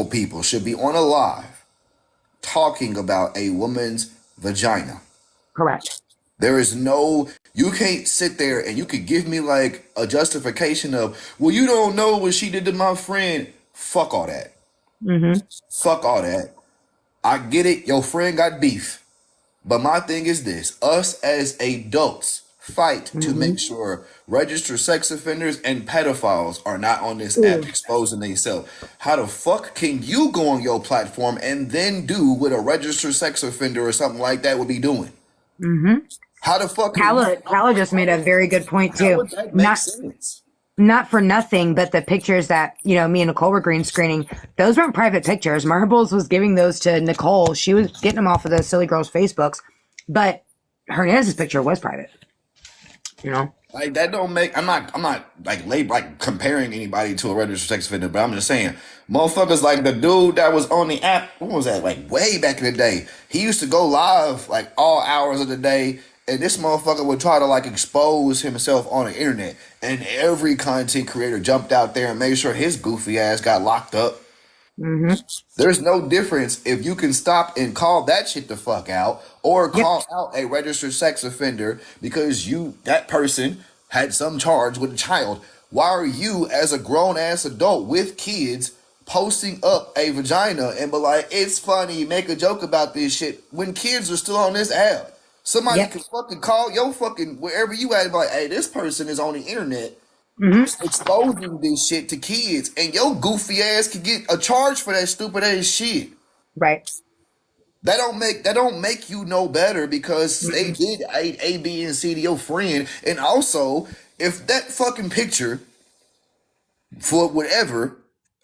people should be on a live talking about a woman's vagina. Correct. There is no, you can't sit there and you could give me like a justification of, well, you don't know what she did to my friend. Fuck all that. Mm-hmm. Fuck all that. I get it. Your friend got beef. But my thing is this, us as adults fight to make sure registered sex offenders and pedophiles are not on this app exposing themselves. How the fuck can you go on your platform and then do what a registered sex offender or something like that would be doing? Mm-hmm. How the fuck? Kala just made a very good point How too. would that make sense? Not for nothing, but the pictures that, me and Nicole were green screening, those weren't private pictures. Marbles was giving those to Nicole. She was getting them off of the silly girls' Facebooks, but Hernandez's picture was private. Like that don't make. I'm not like comparing anybody to a registered sex offender, but I'm just saying, motherfuckers like the dude that was on the app. What was that? Like way back in the day, he used to go live like all hours of the day. And this motherfucker would try to like expose himself on the internet. And every content creator jumped out there and made sure his goofy ass got locked up. Mm-hmm. There's no difference if you can stop and call that shit the fuck out or call out a registered sex offender because that person had some charge with a child. Why are you as a grown ass adult with kids posting up a vagina and be like, it's funny, make a joke about this shit when kids are still on this app? Somebody can fucking call your fucking wherever you at and be like, hey, this person is on the internet exposing this shit to kids, and your goofy ass can get a charge for that stupid ass shit. Right. That don't make you no better because they did A, B, and C to your friend. And also, if that fucking picture, for whatever,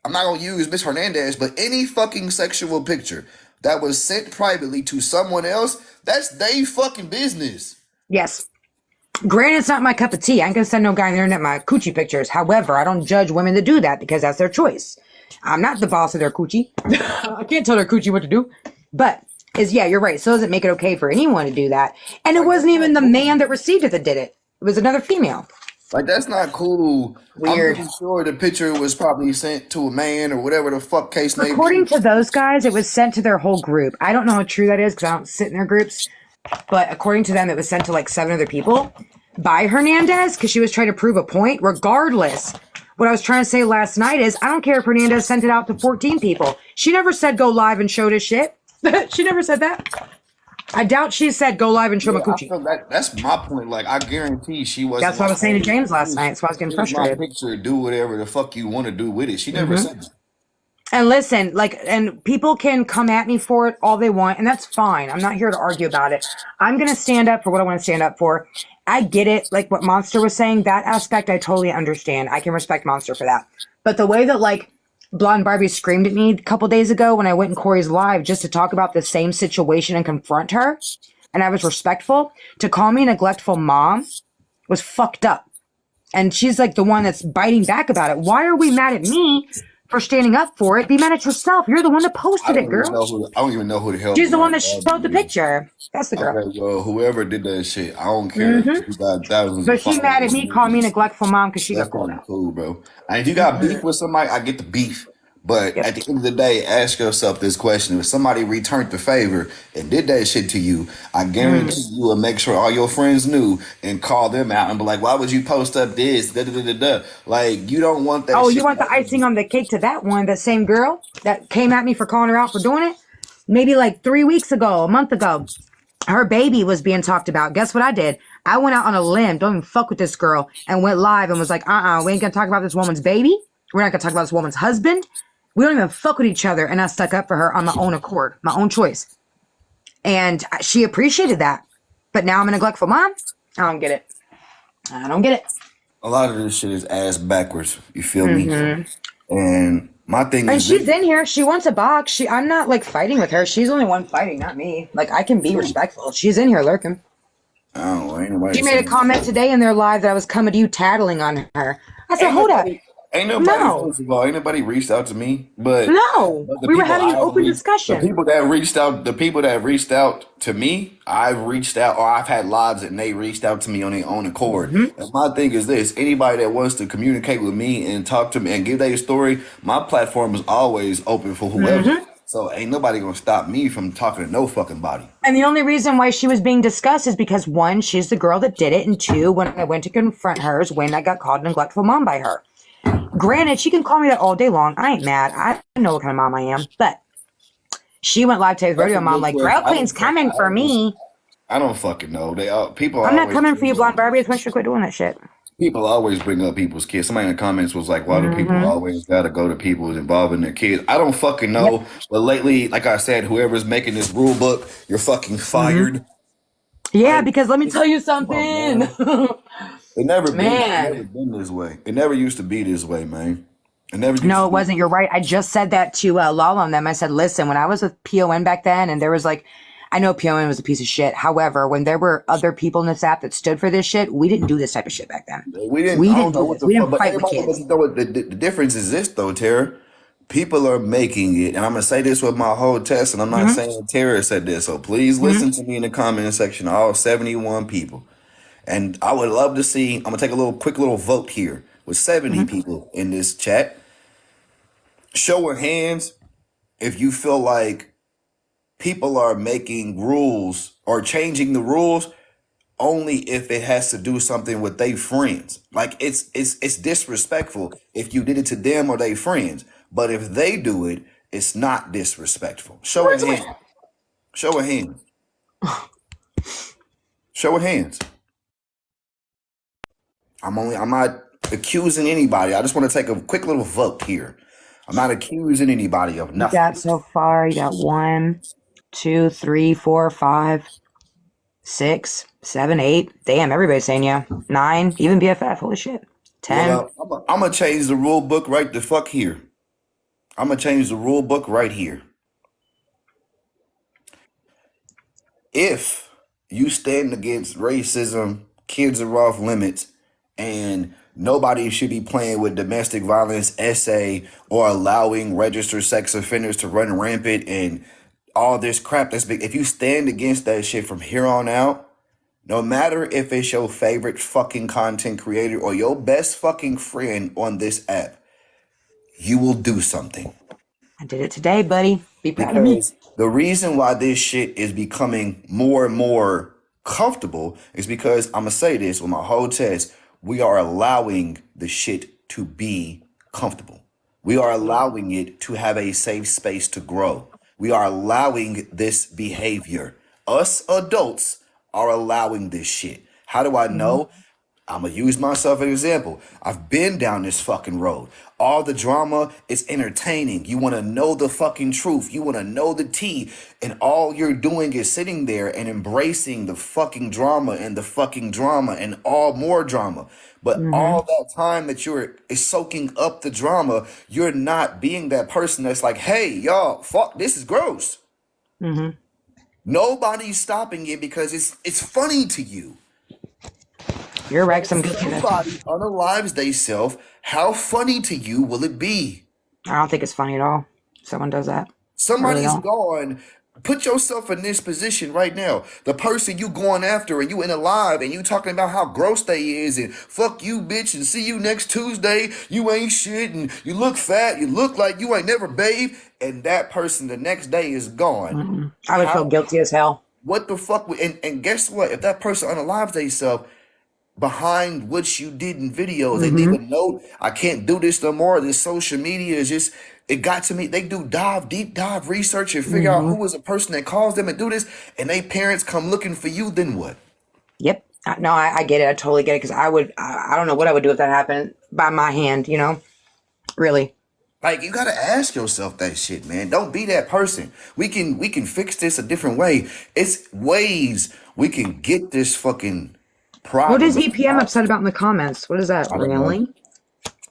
I'm not gonna use Miss Hernandez, but any fucking sexual picture that was sent privately to someone else, that's they fucking business. Yes. Granted, it's not my cup of tea. I ain't gonna send no guy on the internet my coochie pictures. However, I don't judge women that do that because that's their choice. I'm not the boss of their coochie. I can't tell their coochie what to do. But you're right. So doesn't make it okay for anyone to do that. And it wasn't even the man that received it that did it. It was another female. Like, that's not cool. Weird. I'm pretty sure the picture was probably sent to a man or whatever the fuck case may be. According to those guys, it was sent to their whole group. I don't know how true that is because I don't sit in their groups. But according to them, it was sent to like 7 other people by Hernandez because she was trying to prove a point. Regardless, what I was trying to say last night is I don't care if Hernandez sent it out to 14 people. She never said go live and show this shit. She never said that. I doubt she said go live and show my coochie. That's my point. Like, I guarantee she wasn't. That's what I was saying to James last night. So I was getting frustrated. My picture, do whatever the fuck you want to do with it. She never said that. And listen, and people can come at me for it all they want, and that's fine. I'm not here to argue about it. I'm going to stand up for what I want to stand up for. I get it. Like what Monster was saying, that aspect I totally understand. I can respect Monster for that. But the way that like Blonde Barbie screamed at me a couple days ago when I went in Corey's live just to talk about the same situation and confront her, and I was respectful, to call me a neglectful mom was fucked up. And she's like the one that's biting back about it. Why are we mad at me for standing up for it? Be mad at yourself. You're the one that posted it, girl. I don't even know who the hell. She's the one that showed the picture. That's the girl. Okay, well, whoever did that shit, I don't care. You got thousands. But she mad at me, call me a neglectful mom because she got called out. Cool, bro. And if you got beef with somebody, I get the beef. But at the end of the day, ask yourself this question. If somebody returned the favor and did that shit to you, I guarantee you will make sure all your friends knew and call them out and be like, why would you post up this? Da, da, da, da, da. Like, you don't want that shit. You want the icing on the cake to that one, that same girl that came at me for calling her out for doing it? Maybe like 3 weeks ago, a month ago, her baby was being talked about. Guess what I did? I went out on a limb, don't even fuck with this girl, and went live and was like, we ain't gonna talk about this woman's baby. We're not gonna talk about this woman's husband. We don't even fuck with each other. And I stuck up for her on my own accord, my own choice. And she appreciated that. But now I'm a neglectful mom? I don't get it. I don't get it. A lot of this shit is ass backwards. You feel me? And my thing and is... she's in here. She wants a box. I'm not like fighting with her. She's the only one fighting, not me. Like, I can be respectful. She's in here lurking. Oh, ain't nobody... She made a comment today in their live that I was coming to you tattling on her. I said, hold up. Ain't nobody, No, first of all, ain't nobody reached out to me, but no. but We were having an open the discussion. people that reached out, the people that reached out to me, I've reached out, or I've had lives and they reached out to me on their own accord. Hmm. And my thing is this: anybody that wants to communicate with me and talk to me and give their story, my platform is always open for whoever. Hmm. So ain't nobody gonna stop me from talking to no fucking body. And the only reason why she was being discussed is because one, she's the girl that did it, and two, when I went to confront her is when I got called a neglectful mom by her. Granted, she can call me that all day long. I ain't mad. I know what kind of mom I am. But she went live to his That's radio a mom good like, question. Throat Queen's coming for me. I don't fucking know. They people I'm not always coming for you, Blonde Barbie. I just want you to quit doing that shit. people always bring up people's kids. Somebody in the comments was like, "Why do people Hmm. always gotta go to people involving their kids?" I don't fucking Yep. know. But lately, like I said, whoever's making this rule book, you're fucking Hmm. fired. Yeah, Like, because let me tell you come on, something. man. It never Man. been this way. It never used to be this way, man. It never used No, to it be. wasn't. You're right. I just said that to Lala and them. I said, listen, when I was with PON back then, and there was like, I know PON was a piece of shit. However, when there were other people in this app that stood for this shit, we didn't do this type of shit back then. We didn't. We I didn't don't know do what this. the We fuck, didn't but fight with everybody kids. doesn't know what the difference is. This though, Tara. People are making it, and I'm gonna say this with my whole test, and I'm not Hmm. saying Tara said this, so please Hmm. listen to me in the comment section, all 71 people. And I would love to see, I'm gonna take a quick little vote here with 70 Hmm. people in this chat. Show of hands if you feel like people are making rules or changing the rules only if it has to do something with their friends. Like it's disrespectful if you did it to them or their friends. But if they do it, it's not disrespectful. Show of Where's hands. Show of hands. Show of hands. I'm not accusing anybody. I just want to take a quick little vote here. I'm not accusing anybody of you nothing. got so far? You got 1, 2, 3, 4, 5, 6, 7, 8. Damn, everybody's saying yeah. 9, even BFF. Holy shit. 10. Well, I'm gonna change the rule book right the fuck here. I'm gonna change the rule book right here. If you stand against racism, kids are off limits, and nobody should be playing with domestic violence essay or allowing registered sex offenders to run rampant and all this crap that's big. If you stand against that shit from here on out, no matter if it's your favorite fucking content creator or your best fucking friend on this app, you will do something. I did it today, buddy. Be proud of me. Because the reason why this shit is becoming more and more comfortable is because I'm gonna say this with my whole test, we are allowing the shit to be comfortable. We are allowing it to have a safe space to grow. We are allowing this behavior. Us adults are allowing this shit. How do I Hmm. know? I'm gonna use myself as an example. I've been down this fucking road. All the drama is entertaining. You want to know the fucking truth. You want to know the tea. And all you're doing is sitting there and embracing the fucking drama and the fucking drama and all more drama. But Hmm. all that time that you're is soaking up the drama, you're not being that person that's like, hey, y'all, fuck, this is gross. Hmm. Nobody's stopping it because it's funny to you. You're right, But 'cause if I'm guilty of that too. somebody unalives theyself, how funny to you will it be? I don't think it's funny at all. Someone does that. I really Somebody's don't. gone. Put yourself in this position right now. The person you going after and you in a live and you talking about how gross they is and fuck you bitch and see you next Tuesday. You ain't shit and you look fat. You look like you ain't never bathed. And that person the next day is gone. Mm-mm. I would feel How? guilty as hell. What the fuck? And guess what? If that person unalives themselves, behind what you did in videos. They leave Hmm. a note. I can't do this no more. This social media is just, it got to me. They do deep dive research and figure out Hmm. who is a person that caused them to do this. And they parents come looking for you, then what? Yep. No, I get it. I totally get it. Because I don't know what I would do if that happened by my hand, Really. Like you gotta ask yourself that shit, man. Don't be that person. We can fix this a different way. It's ways we can get this fucking What is problem. EPM upset about in the comments? What is that? I don't know. Really?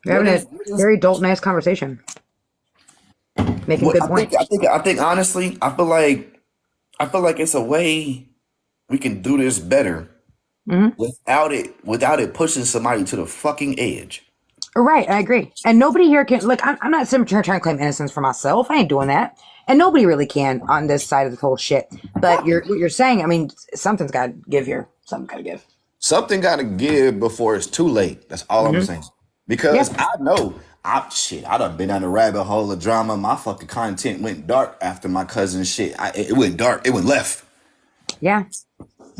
We're What having is a very adult, nice conversation. Making what good points. I think honestly, I feel like it's a way we can do this better Hmm. without it pushing somebody to the fucking edge. Right, I agree. And nobody here can, look, I'm not sitting here trying to claim innocence for myself. I ain't doing that. And nobody really can on this side of the whole shit. But what you're saying, I mean, something's got to give here. Something got to give. Something got to give before it's too late. That's all I'm saying. Because Yeah. I know, I done been down the rabbit hole of drama. My fucking content went dark after my cousin's shit. It went dark. It went left. Yeah.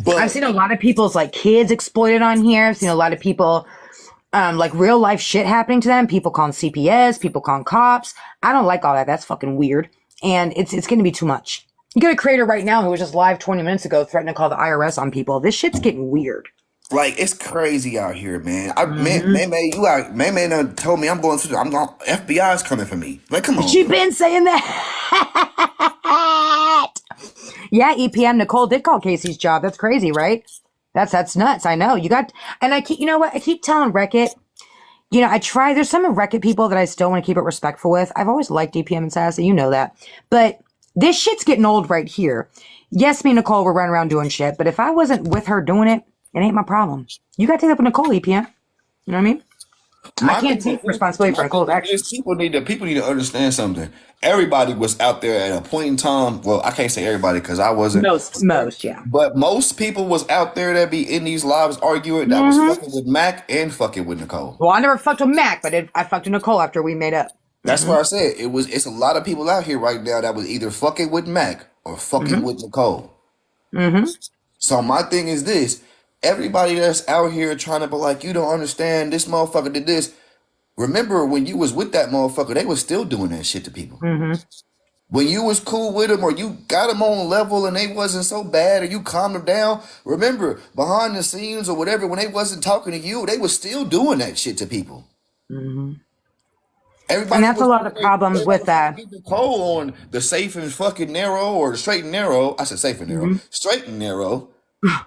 But I've seen a lot of people's like kids exploited on here. I've seen a lot of people, like real life shit happening to them. People calling CPS, people calling cops. I don't like all that. That's fucking weird. And it's going to be too much. You got a creator right now who was just live 20 minutes ago threatening to call the IRS on people. This shit's getting weird. like it's crazy out here, man. May done told me I'm going. FBI's coming for me. Like, come on. She been saying that. Yeah, EPM Nicole did call Casey's job. That's crazy, right? That's nuts. I know. And I keep, you know what? I keep telling Reckitt, I try, there's some of Reckitt people that I still want to keep it respectful with. I've always liked EPM and Sassy, you know that. But this shit's getting old right here. Yes, me and Nicole were running around doing shit, but if I wasn't with her doing it, it ain't my problem. You got to take up with Nicole, EPM. You know what I mean? I can't take responsibility for Nicole's actions. People need to understand something. Everybody was out there at a point in time. Well, I can't say everybody because I wasn't. Most, yeah. But most people was out there that be in these lives arguing that was fucking with Mac and fucking with Nicole. Well, I never fucked with Mac, but I fucked with Nicole after we made up. That's why I said it's a lot of people out here right now that was either fucking with Mac or fucking with Nicole. So my thing is this. Everybody that's out here trying to be like, you don't understand, this motherfucker did this. Remember when you was with that motherfucker, they was still doing that shit to people. When you was cool with them or you got them on level and they wasn't so bad or you calmed them down, remember behind the scenes or whatever, when they wasn't talking to you, they was still doing that shit to people. Everybody, and that's a lot of problems with that. Nicole on the safe and fucking narrow or the straight and narrow. I said safe and narrow, straight and narrow.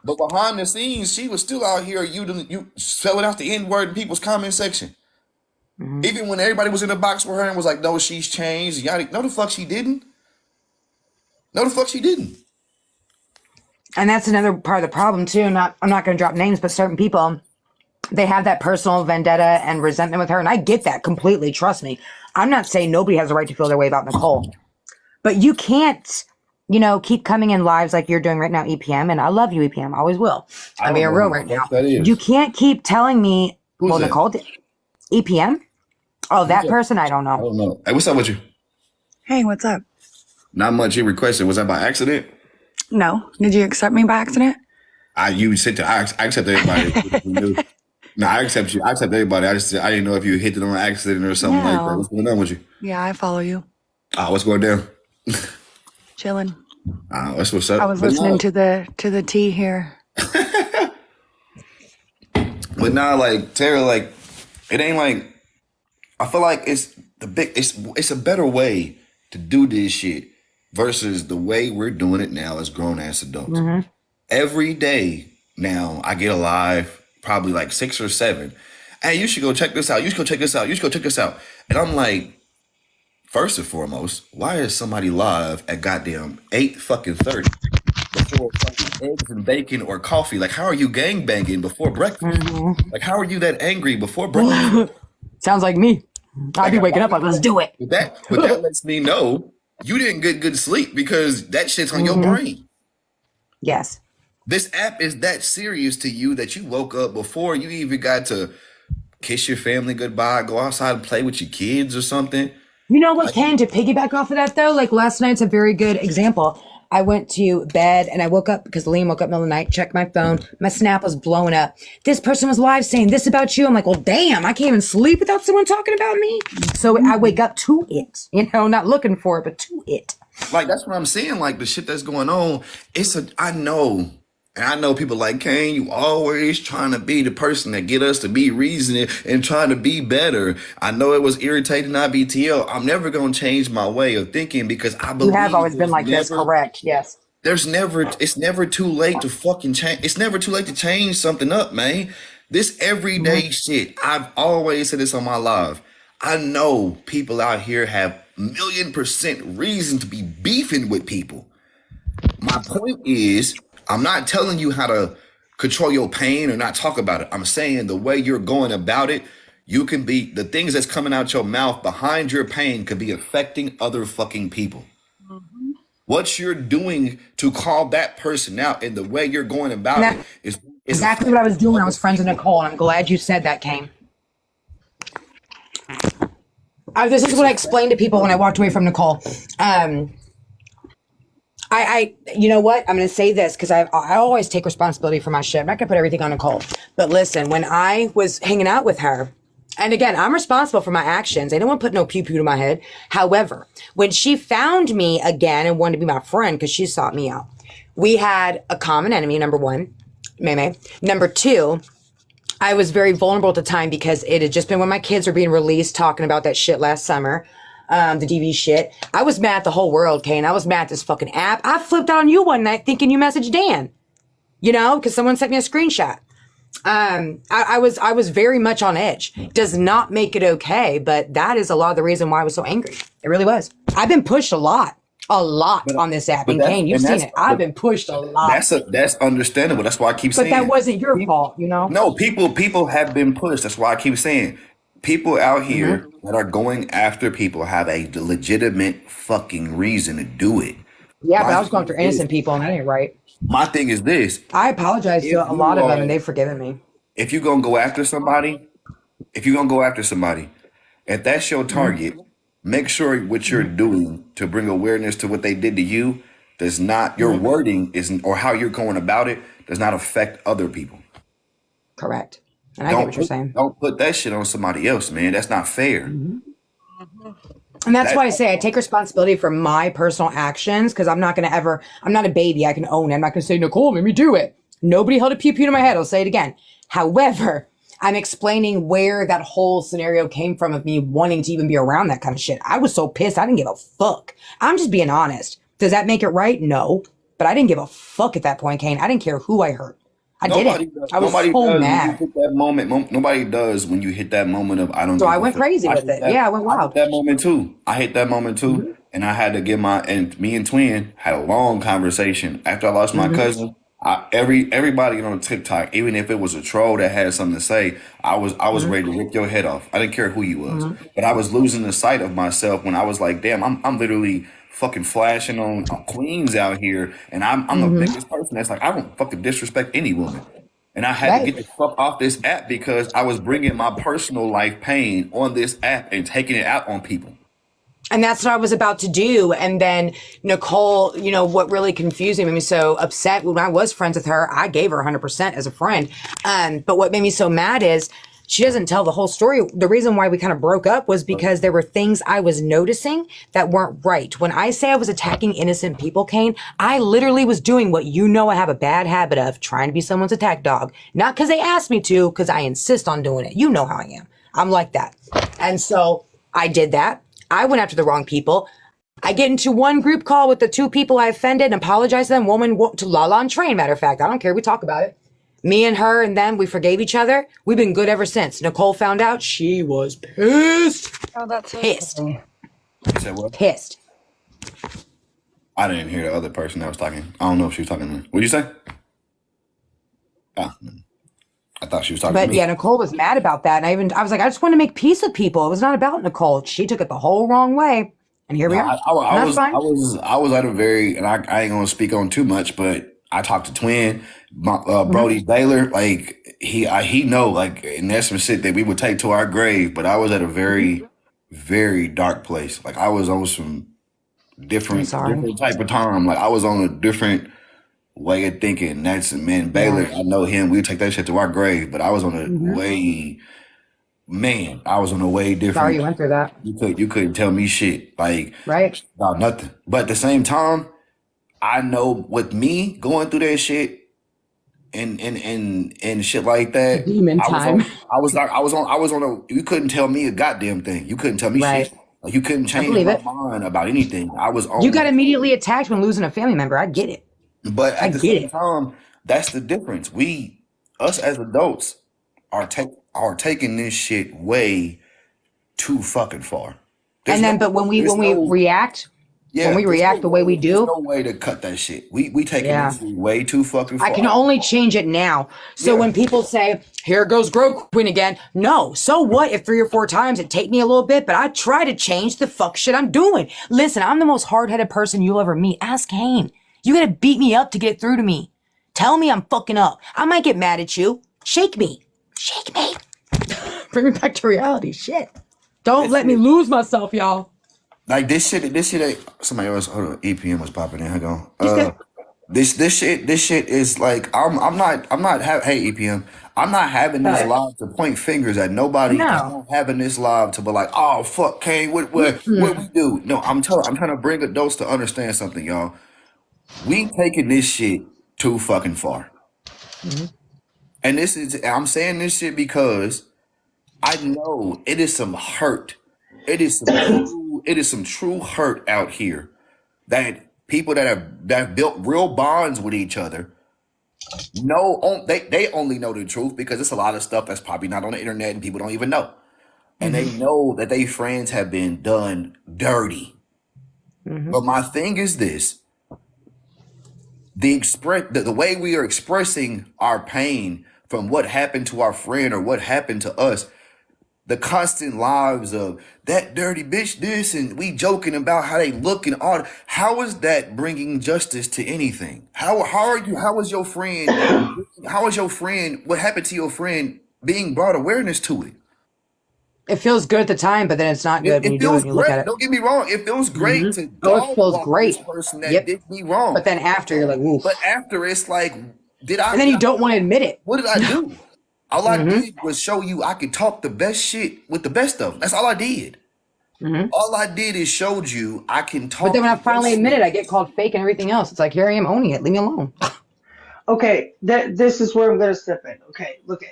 But behind the scenes, she was still out here. You spelling out the N word in people's comment section. Even when everybody was in the box with her and was like, "No, she's changed." No, the fuck she didn't. No, the fuck she didn't. And that's another part of the problem too. I'm not going to drop names, but certain people, they have that personal vendetta and resentment with her, and I get that completely. Trust me. I'm not saying nobody has a right to feel their way about Nicole, but you can't. Keep coming in lives like you're doing right now, EPM, and I love you, EPM. I always will. I'm being real right now. You can't keep telling me, well, Nicole did. EPM? Oh, that person? I don't know. I don't know. Hey, what's up with you? Hey, what's up? Not much you requested. Was that by accident? No. Did you accept me by accident? I accept everybody. No, I accept you. I accept everybody. I didn't know if you hit it on accident or something like that. What's going on with you? Yeah, I follow you. What's going down? Chilling. That's what's up. I was listening to the tea here. But now, like Tara, like it ain't like I feel like it's a better way to do this shit versus the way we're doing it now as grown ass adults. Every day now, I get a live, probably like 6 or 7. Hey, you should go check this out. You should go check this out. You should go check this out. And I'm like, first and foremost, why is somebody live at goddamn 8:30 before fucking eggs and bacon or coffee? Like, how are you gangbanging before breakfast? Like, how are you that angry before breakfast? Sounds like me. I'd be waking up like, let's do it. But that lets me know you didn't get good sleep because that shit's on your brain. Yes. This app is that serious to you that you woke up before you even got to kiss your family goodbye, go outside and play with your kids or something. You know what, Ken, to piggyback off of that, though, like last night's a very good example. I went to bed and I woke up because Liam woke up in the middle of the night, checked my phone. My snap was blowing up. This person was live saying this about you. I'm like, well, damn, I can't even sleep without someone talking about me. So I wake up to it, not looking for it, but to it. Like, that's what I'm saying. Like, the shit that's going on, I know. And I know people like, Kane, you always trying to be the person that get us to be reasoning and trying to be better. I know it was irritating IBTL. I'm never going to change my way of thinking because I believe you have always been like this, correct? Yes. It's never too late to fucking change. It's never too late to change something up, man. This everyday shit, I've always said this on my live. I know people out here have 1,000,000% reason to be beefing with people. My point is, I'm not telling you how to control your pain or not talk about it. I'm saying the way you're going about it, You can be the things that's coming out your mouth behind your pain could be affecting other fucking people. What you're doing to call that person out and the way you're going And about it that's is exactly what I was affecting doing when I other was friends with people. Nicole, and I'm glad you said that, Kane. This is It's what I explained to people when I walked away from Nicole. You know what? I'm going to say this because I always take responsibility for my shit. I'm not going to put everything on Nicole. But listen, when I was hanging out with her, and again, I'm responsible for my actions. I don't want to put no pew-pew to my head. However, when she found me again and wanted to be my friend because she sought me out, we had a common enemy, number one, May. Number two, I was very vulnerable at the time because it had just been when my kids were being released talking about that shit last summer. The DV shit. I was mad at the whole world, Kane. I was mad at this fucking app. I flipped out on you one night thinking you messaged Dan, because someone sent me a screenshot. I was very much on edge. Does not make it okay, but that is a lot of the reason why I was so angry. It really was. I've been pushed a lot on this app. And Kane, you've seen it. I've been pushed a lot. That's understandable. That's why I keep saying. But that wasn't your fault, No, people have been pushed. That's why I keep saying. People out here that are going after people have a legitimate fucking reason to do it. Yeah, but My I was going thing after is innocent people, and that ain't right. My thing is this: I apologize if to a you lot of them, are, and they've forgiven me. if you're gonna go after somebody, if that's your target, make sure what you're doing to bring awareness to what they did to you does not your wording isn't or how you're going about it does not affect other people. Correct. And I get what you're saying. Don't put that shit on somebody else, man. That's not fair. And that's why I say I take responsibility for my personal actions because I'm not a baby. I can own it. I'm not going to say, Nicole made me do it. Nobody held a pew-pew to my head. I'll say it again. However, I'm explaining where that whole scenario came from of me wanting to even be around that kind of shit. I was so pissed. I didn't give a fuck. I'm just being honest. Does that make it right? No. But I didn't give a fuck at that point, Kane. I didn't care who I hurt. I didn't. I was so mad. Hit that moment. Nobody does when you hit that moment of I don't. So I went crazy with it. Yeah, I went wild. I hit that moment too. And I had to me and Twin had a long conversation after I lost my cousin. Everybody on TikTok, even if it was a troll that had something to say, I was ready to rip your head off. I didn't care who you was, but I was losing the sight of myself when I was like, damn, I'm literally fucking flashing on queens out here, and I'm the biggest person that's like, I don't fucking disrespect any woman. And I had to get the fuck off this app because I was bringing my personal life pain on this app and taking it out on people. And that's what I was about to do. And then Nicole, what really confused me, made me so upset when I was friends with her. I gave her 100% as a friend. But what made me so mad is she doesn't tell the whole story. The reason why we kind of broke up was because there were things I was noticing that weren't right. When I say I was attacking innocent people, Kane, I literally was doing what I have a bad habit of, trying to be someone's attack dog. Not because they asked me to, because I insist on doing it. You know how I am. I'm like that. And so I did that. I went after the wrong people. I get into one group call with the two people I offended and apologize to them. Woman to Lala and Train, matter of fact. I don't care. We talk about it. Me and her and them, we forgave each other. We've been good ever since. Nicole found out. She was pissed. Oh, that's so pissed. funny. You said what? Pissed. I didn't hear the other person that was talking. I don't know if she was talking to me. What'd you say? I thought she was talking to But me. yeah, Nicole was mad about that. And I was like, I just want to make peace with people. It was not about Nicole. She took it the whole wrong way. And here we are. I was at a very, and I ain't gonna speak on too much, but I talked to Twin, Brody Baylor, like he know, like, and that's some shit that we would take to our grave. But I was at a very, very dark place. Like I was on some different type of time. Like I was on a different way of thinking. That's Baylor. I know him. We take that shit to our grave. But I was on a way. Man, I was on a way different. Sorry you went through that. You couldn't tell me shit like about nothing. But at the same time, I know with me going through that shit and shit like that. Demon time. I was on a. You couldn't tell me a goddamn thing. You couldn't tell me shit. Like you couldn't change my mind about anything. I was on. You got immediately attacked when losing a family member. I get it. But at the same time, that's the difference. Us as adults are taking this shit way too fucking far. But when we react, Yeah, when we there's react the way we there's do. no way to cut that shit. We taking Yeah. this way too fucking far. I can only change it now. So Yeah. when people say, here goes Grow Queen again, no. So what if 3 or 4 times it take me a little bit, but I try to change the fuck shit I'm doing. Listen, I'm the most hard-headed person you'll ever meet. Ask Kane. You gotta beat me up to get through to me. Tell me I'm fucking up. I might get mad at you. Shake me. Shake me. Bring me back to reality. Shit. Don't let me lose myself, y'all. Like this shit ain't somebody else. Hold on, EPM was popping in. Hang on. good. This shit is like hey EPM, I'm not having this live to point fingers at nobody. No. I'm not having this live to be like, oh fuck Kane, what we do? No, I'm trying to bring adults to understand something, y'all. We taking this shit too fucking far. And I'm saying this shit because I know it is some hurt. It is some true hurt out here that people that have built real bonds with each other they only know the truth because it's a lot of stuff that's probably not on the internet and people don't even know. And they know that they friends have been done dirty. But my thing is this: the way we are expressing our pain from what happened to our friend or what happened to us, the constant lives of that dirty bitch this and we joking about how they look and all. How is that bringing justice to anything? How is your friend what happened to your friend being brought awareness to it? It feels good at the time, but then it's not good when you do it and you look at it. Don't get me wrong. It feels great to it feels great. this person that did me wrong. But then after you're like, oof. But after it's like, and then you don't want to admit it. What did I do? All I did was show you I could talk the best shit with the best of them. That's all I did. All I did is showed you I can talk. But then when I finally admit it, I get called fake and everything else. It's like, here I am owning it. Leave me alone. Okay, this is where I'm going to step in. Okay, look at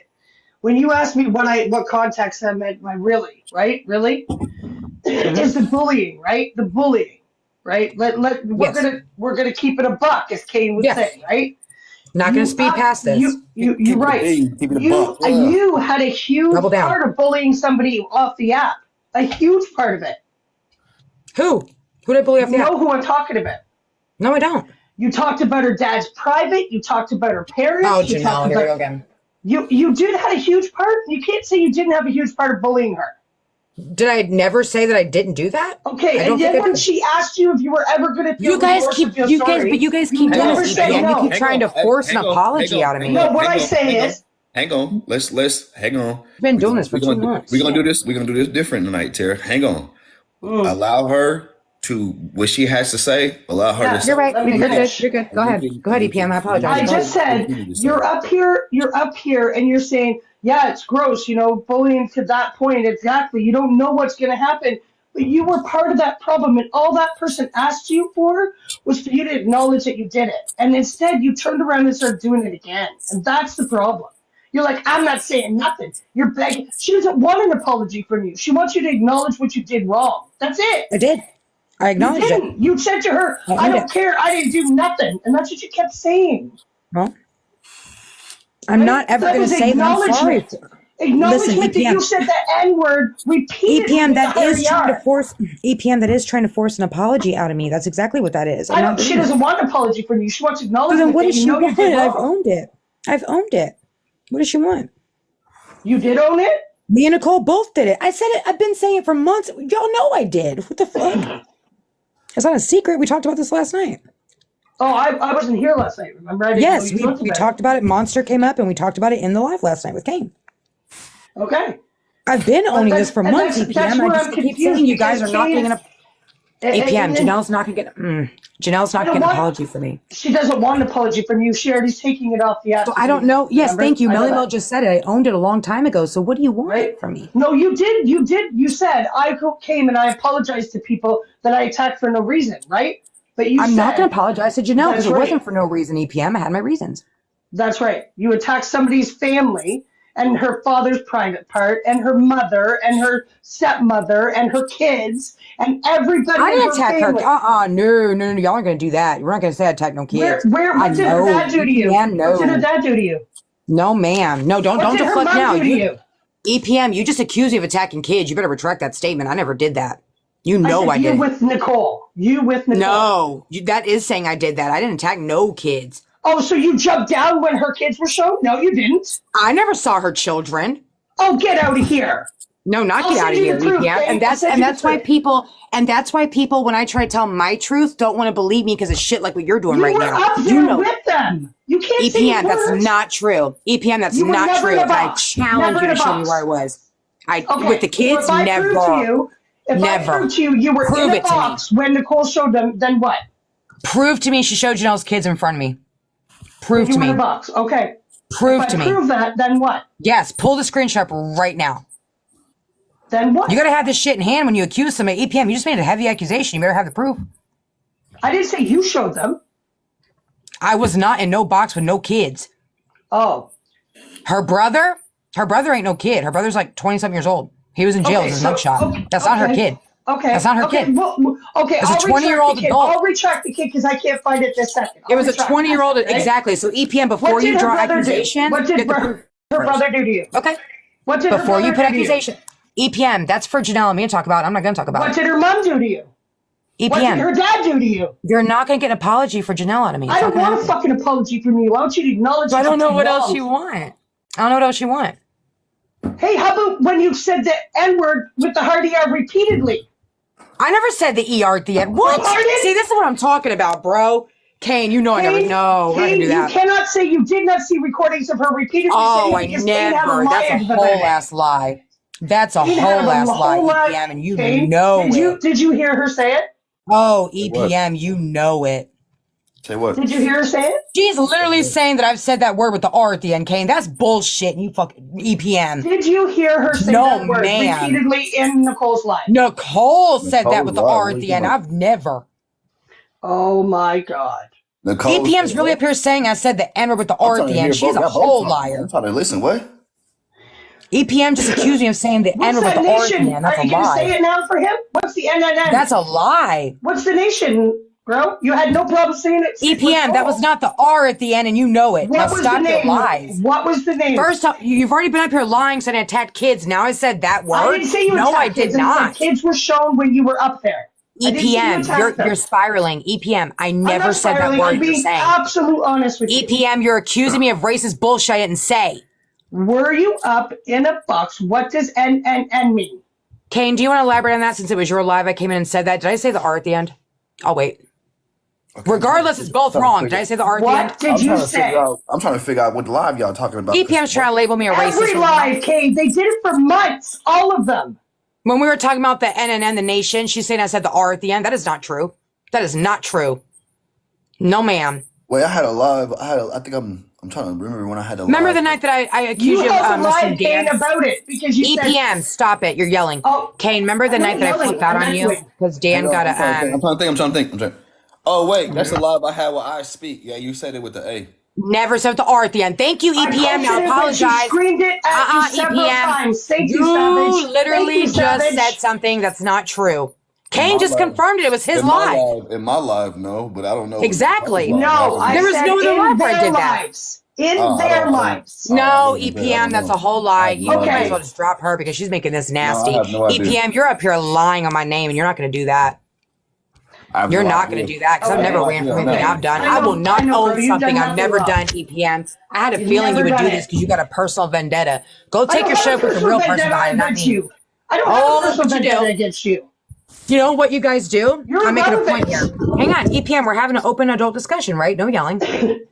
when you ask me what context I meant by really, right? Really, is the bullying, right? The bullying, right? We're gonna keep it a buck, as Kane would say, right? Not going to speed past this. You're right. You had a huge part of bullying somebody off the app. A huge part of it. Who? Who did I bully off the app? You know who I'm talking about. No, I don't. You talked about her dad's private. You talked about her parents. Oh, Janelle, here we go again. You did have a huge part. You can't say you didn't have a huge part of bullying her. Did I never say that I didn't do that? Okay, and then when she asked you if you were ever going to feel you guys keep doing this. You keep trying to force an apology out of me. No, what I say is, hang on. Let's hang on. I've been doing this for 2 months. We're gonna do this. We're gonna do this different tonight, Tara. Hang on. Allow her to what she has to say. Allow her to say. You're right. You're good. Go ahead, EPM. I apologize. I just said you're up here, and you're saying, yeah, it's gross, bullying to that point. Exactly. You don't know what's going to happen, but you were part of that problem, and all that person asked you for was for you to acknowledge that you did it. And instead, you turned around and started doing it again. And that's the problem. You're like, I'm not saying nothing. You're begging. She doesn't want an apology from you. She wants you to acknowledge what you did wrong. That's it. I did. I acknowledged it. You said to her, I don't care. I didn't do nothing. And that's what you kept saying. Well, I'm not ever going to say that I'm sorry. Acknowledgement that you said the N-word repeatedly. EPM, that is trying to force an apology out of me. That's exactly what that is. She doesn't want an apology from you. She wants acknowledgement. So then what does she want? I've owned it. What does she want? You did own it? Me and Nicole both did it. I said it. I've been saying it for months. Y'all know I did. What the fuck? It's not a secret. We talked about this last night. Oh, I wasn't here last night. Remember? Yes, we talked about it. Monster came up and we talked about it in the live last night with Kane. Okay. I've been owning this for months, EPM. I just keep saying you guys are not getting an EPM. Janelle's not going to get Janelle's not getting an apology from me. She doesn't want an apology from you. She already's taking it off the app. So I don't know. Yes, thank you. Melly Mel just said it. I owned it a long time ago. So what do you want from me? No, you did. You said I came and I apologized to people that I attacked for no reason, right? But I'm not going to apologize to Janelle because it wasn't for no reason, EPM. I had my reasons. That's right. You attacked somebody's family and her father's private part and her mother and her stepmother and her kids and everybody. I didn't attack her. No. Y'all aren't going to do that. We're not going to say I attacked no kids. What did her dad do to you? No. What did her dad do to you? No, ma'am. No, don't deflect now. You? EPM, you just accused me of attacking kids. You better retract that statement. I never did that. You know I you did. with Nicole. You with Nicole. No, that is saying I did that. I didn't attack no kids. Oh, so you jumped down when her kids were shown? No, you didn't. I never saw her children. Oh, get out of here. No, not I'll get out send of you here, the proof, EPM. babe. And I'll send you that's the why proof. people, when I try to tell my truth, don't want to believe me because of shit like what you're doing You right were now. up there with them. You can't say EPM, that's words. not true. EPM, that's You were not never true. in a And I box. challenge Never you in to a show me box. where I was. Okay. With the kids, If I never. prove to you, you were Prove in a it to me. box when Nicole showed them, then what? Prove to me she showed Janelle's kids in front of me. Prove You to were in me. a box. Okay. Prove If to I me. prove that, then what? Yes, pull the screenshot up right now. Then what? You gotta have this shit in hand when you accuse somebody. EPM, you just made a heavy accusation. You better have the proof. I didn't say you showed them. I was not in no box with no kids. Oh. Her brother ain't no kid. Her brother's like 20-something years old. He was in jail as a mugshot. That's not her kid. Okay. That's not her kid. Well, okay. It's a 20-year-old adult. I'll retract the kid because I can't find it this second. It was a 20-year-old. Exactly. So EPM, before you draw accusation, what did her brother do to you? Okay. What did before you put do to accusation, EPM, that's for Janelle and me to talk about. I'm not going to talk about What it. did her mom do to you? What did her EPM, dad do to you? you're not going to get an apology for Janelle out of me. It's I not don't gonna want a happen. fucking apology from you. I want you to acknowledge So I don't know what else you you want. I don't know what else you want. Hey, how about when you said the N-word with the hard ER repeatedly? I never said the ER at the end. What? Pardon? See, this is what I'm talking about, bro. Kane, you know I never know. We're not gonna do that. You cannot say you did not see recordings of her repeatedly Oh, saying I because Kane had never. a That's a lie whole about it. ass lie. That's a Kane whole had a ass lie, whole lie. EPM, and you Kane, know it. Did you hear her say it? Oh, Say what? EPM, you know it. Say what? Did you hear her say it? She's literally saying that I've said that word with the R at the end, Kane. That's bullshit, and you fucking EPM. Did you hear her say No, that word ma'am. repeatedly in Nicole's life? Nicole said that Nicole's with the lie. R What at are the you end. talking I've never. Oh my God. Nicole EPM's said really what? up here saying I said the N word with the I'm R at trying the to hear end. She's both. a Y'all both whole talking. liar. I'm trying to listen. What? EPM just accused me of saying the N word with What's that the R at the nation? end. That's Are a you going to say lie. it now for him? What's the NNN? That's a lie. What's the nation, bro? You had no problem saying it. EPM, that was not the R at the end, and you know it. What Now was stop the your name? lies. What was the name? First off, you've already been up here lying, saying I attacked kids. Now I said that word. I didn't say you No, I attacked did kids. I not. said kids were shown when you were up there. I didn't say you EPM, attacked them. you're spiraling. EPM, I I'm never not said that spiraling. word I'm you're being saying. absolute honest with you. EPM, you're accusing me of racist bullshit I didn't say. Were you up in a box? What does NNN mean? Kane, do you want to elaborate on that since it was your live? I came in and said that. Did I say the R at the end? I'll wait. Okay, Regardless, it's both wrong. Did I say the R at the end? What did you say? I'm trying to figure out what live y'all talking about. EPM's trying to label me a racist. Every live, Kane. They did it for months. All of them. When we were talking about the NNN, the nation, she's saying I said the R at the end. That is not true. That is not true. No, ma'am. Wait, I had a live. I think I'm trying to remember when I had a Remember live. the night that I accused You you of also lied, listening Kane, dance? about it because you said. EPM, stop it. You're yelling. Oh, Kane, remember the I'm night not that I yelling. flipped out I'm on you? actually- Because Dan got I'm trying to think. I'm trying to think. Oh wait, that's the live I had where I speak. Yeah, you said it with the A. never said the R at the end. Thank you, I EPM. Now posted it when she apologize. screamed it at you several times. Thank you, You Savage. literally Thank you, just Savage. said something that's not true. Kane my just live. confirmed it. It was his lie. In my live, no, but I don't know. Exactly. No, I There was said no other in live where I their did that. lives. In I their don't- lives. No, I don't EPM, that's know. a whole lie. You no might as idea. well just drop her because she's making this nasty. have no idea. EPM, you're up here lying on my name, and you're not going to do that. You're not going to do that because I've Okay. never ran from anything I've done. I I will know, not bro. own You've something done I've never nothing done, EPM. I had a You've feeling you never would do done this it. because you got a personal vendetta. Go I take don't your have shit a with the real person vendetta behind it, not against me. you. I don't Oh, have a that's personal what you vendetta do. against you. You know what you guys do? You're I'm making a point irrelevant. here. Hang on, EPM, we're having an open adult discussion, right? No yelling.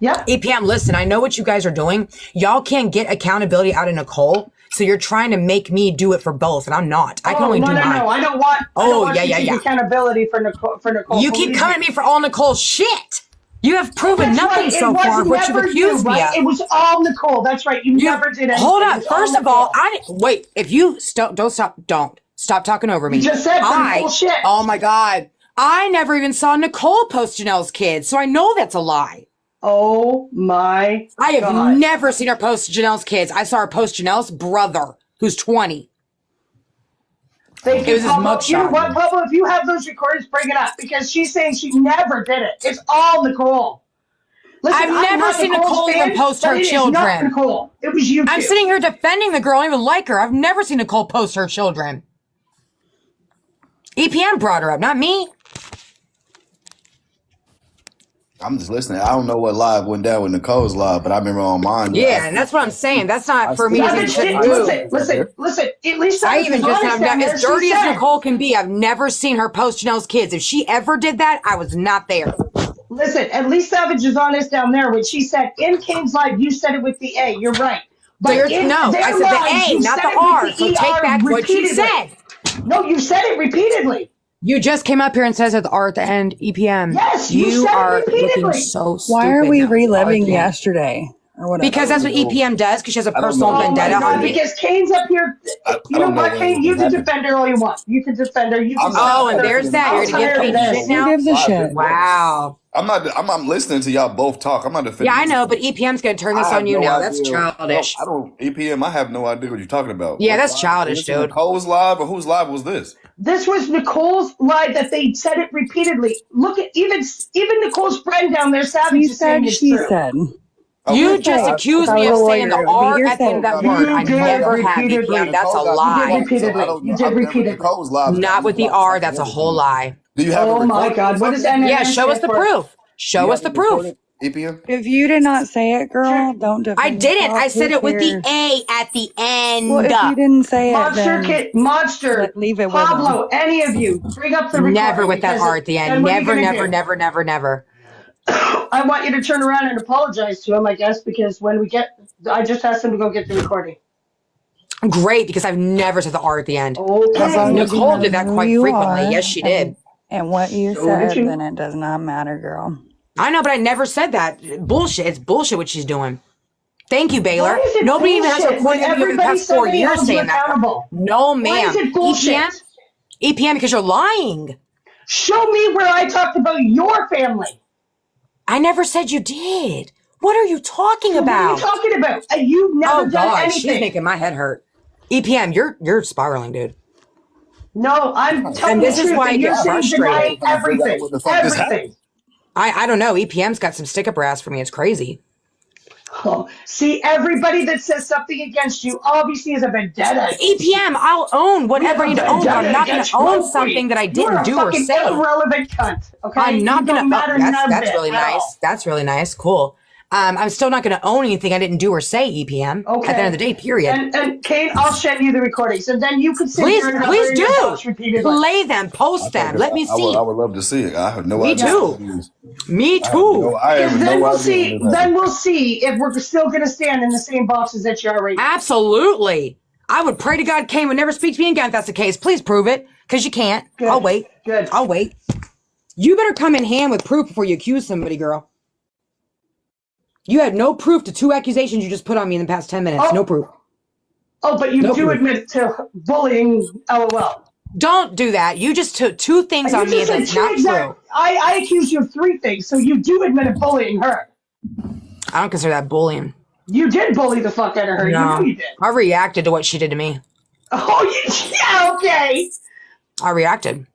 Yep. EPM, listen, I know what you guys are doing. Y'all can't get accountability out of Nicole, so you're trying to make me do it for both, and I'm not. I can only do mine. No. I don't want. I don't want you to take accountability for Nicole. You keep coming at me for all Nicole's shit. You have proven That's nothing right. so far of what you've accused me of. It was all Nicole. That's right. You never did anything. Hold It on. was First of Nicole. all, wait. If you don't stop talking over me. You just said some bullshit. Oh my God. I never even saw Nicole post Janelle's kids, so I know that's a lie. Oh my I have God. never seen her post Janelle's kids. I saw her post Janelle's brother, who's 20. Thank It you, was his Pablo. mugshot. You know what, Pablo? If you have those recordings, bring it up because she's saying she never did it. It's all Nicole. Listen, I've I'm never not seen Nicole's Nicole even fan, post but her it is children. not Nicole. It was you two. I'm sitting here defending the girl. I don't even like her. I've never seen Nicole post her children. EPM brought her up, not me. I'm just listening. I don't know what live went down with Nicole's live, but I remember on mine. Yeah, and that's what I'm saying. That's not for me to Savage, even listen. At least I Savage even was just honest have down there. as She dirty as said- Nicole can be. I've never seen her post Janelle's kids. If she ever did that, I was not there. Listen, at least Savage is honest down there when she said in Kane's live, you said it with the A. You're right. But No, I said the A, not the R. So take back what she said. No, you said it repeatedly. You just came up here and says at the R at the end, EPM. Yes, you said it are repeatedly. looking so stupid. Why are we now. reliving yesterday or whatever? Because that's what EPM does, because she has a personal know. vendetta Oh my God, on me. because Kane's up here. You know what, Kane? You can defend her all you want. You can defend her. You can Oh, and defend her. there's that. You're I'm going to tired give of Kane this. shit now? Who gives a shit? Wow. I'm listening to y'all both talk. I'm not defending. Yeah, I know, but EPM's going to turn this on you now. That's childish. I don't EPM. I have no idea what you're talking about. Yeah, that's childish, dude. Nicole's live, or whose live was this? This was Nicole's lie that they said it repeatedly. Look at even Nicole's friend down there, Savage, She is saying said, it's she true. said. You just accused me of saying the R at the end of that word. I did never have repeatedly. EPM. That's a You did lie. repeatedly. You did repeatedly. Nicole's live. Not with the R. That's a whole lie. Do you have Oh a my recording God! or What is something? that? Yeah, show us the proof. Show us the proof. EPM? If you did not say it, girl, don't defend I didn't. yourself. I said Who it with the cares? A at the end. Well, if you didn't say it, Monster then Kid, Monster, Like, leave it with Pablo, any of you, bring up the recording. Never with that because R at the then end. what are you Never, gonna never, do? never, never, never. I want you to turn around and apologize to him, I guess, because when we get, I just asked him to go get the recording. Great, because I've never said the R at the end. as long Okay. as you Nicole know did that who quite you frequently. are Yes, she did. And what you So did said, you. then it does not matter, girl. I know, but I never said that. Bullshit. It's bullshit what she's doing. Thank you, Baylor. Why is it Nobody even has a bullshit when recording of you in the everybody past 4 somebody years holds you saying that. accountable? No, ma'am. Why is it bullshit? EPM, because you're lying. Show me where I talked about your family. I never said you did. What are you talking What are about? you talking about? You've never Oh done God, anything. she's making my head hurt. EPM, you're spiraling, dude. No, I'm telling And you this the is truth, why I and get you're saying frustrated. denying everything. What the fuck just Everything. I don't know. EPM's got some stick up her ass for me. It's crazy. Oh, see, everybody that says something against you obviously is a vendetta. EPM, I'll own whatever I need to own, but I'm not going to own something that I didn't do or say. You're a fucking irrelevant cunt. Okay, I'm not You going don't matter to. none That's bit really at nice. all. That's really nice. Cool. I'm still not going to own anything I didn't do or say. EPM. Okay. At the end of the day, period. And Kane, I'll send you the recordings, and then you can sit Please, here and please utter your do. thoughts repeatedly. Play them. Post them. Let me see. I would love to see it. I have no Me idea. too. Me too. I have Because no then we'll idea see. what it is. Then we'll see if we're still going to stand in the same boxes that you already. Absolutely. I would pray to God Kane would never speak to me again if that's the case. Please prove it, because you can't. Good. I'll wait. Good. I'll wait. You better come in hand with proof before you accuse somebody, girl. You had no proof to 2 accusations you just put on me in the past 10 minutes. Oh. No proof. Oh, but you No do proof. admit to bullying. LOL. Don't do that. You just took 2 things on You me just said that's two not exact- true. I accuse you of 3 things, so you do admit to bullying her. I don't consider that bullying. You did bully the fuck out of her. You know you did. I reacted to what she did to me. Oh, yeah, okay. I reacted.